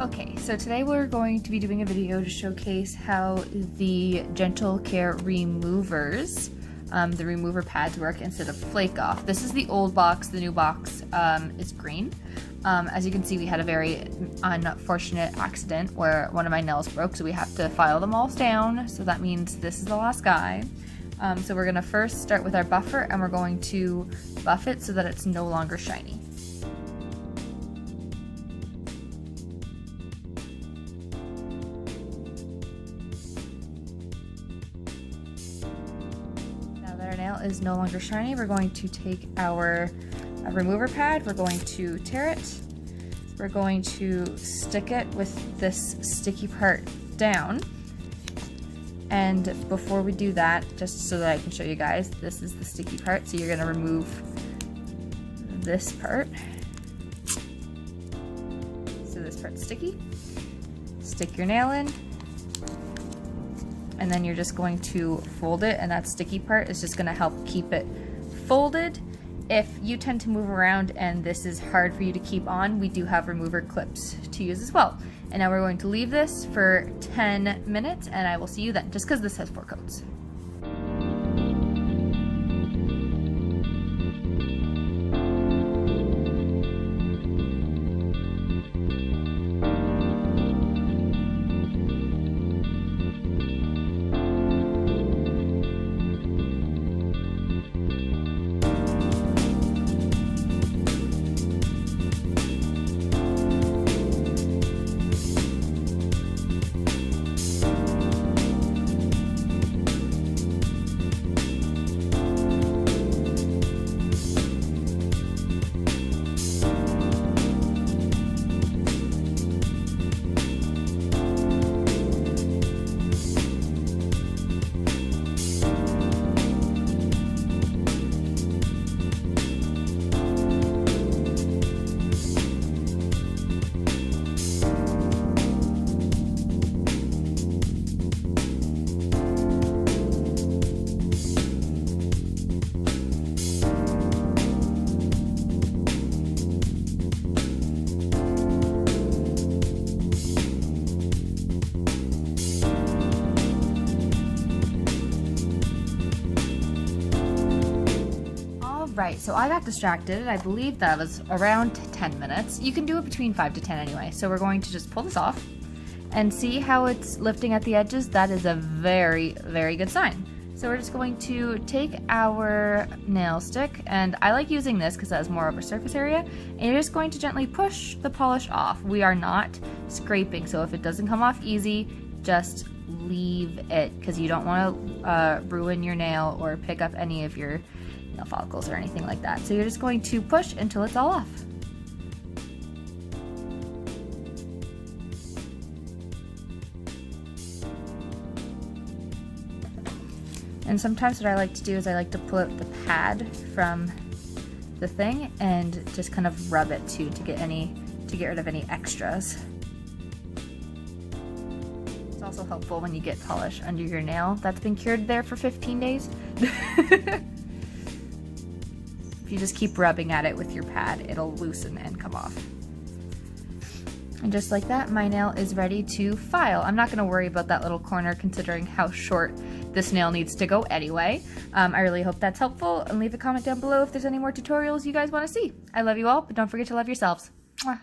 Okay, so today we're going to be doing a video to showcase how the Gentle Care removers, the remover pads work instead of Flake Off. This is the old box. The new box is green. As you can see, we had a very unfortunate accident where one of my nails broke, so we have to file them all down. So that means this is the last guy. So we're gonna first start with our buffer, and we're going to buff it so that it's no longer shiny. Our nail is no longer shiny, we're going to take our remover pad, we're going to tear it, we're going to stick it with this sticky part down, and before we do that, just so that I can show you guys, this is the sticky part, so you're going to remove this part, so this part's sticky, stick your nail in, and then you're just going to fold it, and that sticky part is just gonna help keep it folded. If you tend to move around and this is hard for you to keep on, we do have remover clips to use as well. And now we're going to leave this for 10 minutes, and I will see you then, just because this has 4 coats. Right, so I got distracted. I believe that was around 10 minutes. You can do it between 5 to 10 anyway. So we're going to just pull this off and see how it's lifting at the edges. That is a very, very good sign. So we're just going to take our nail stick, and I like using this because it has more of a surface area, and you're just going to gently push the polish off. We are not scraping, so if it doesn't come off easy, just leave it, because you don't want to ruin your nail or pick up any of your nail follicles or anything like that. So you're just going to push until it's all off. And sometimes what I like to do is I like to pull out the pad from the thing and just kind of rub it too to get rid of any extras. It's also helpful when you get polish under your nail that's been cured there for 15 days. If you just keep rubbing at it with your pad, it'll loosen and come off. And just like that, my nail is ready to file. I'm not going to worry about that little corner considering how short this nail needs to go anyway. I really hope that's helpful, and leave a comment down below if there's any more tutorials you guys want to see. I love you all, but don't forget to love yourselves. Mwah.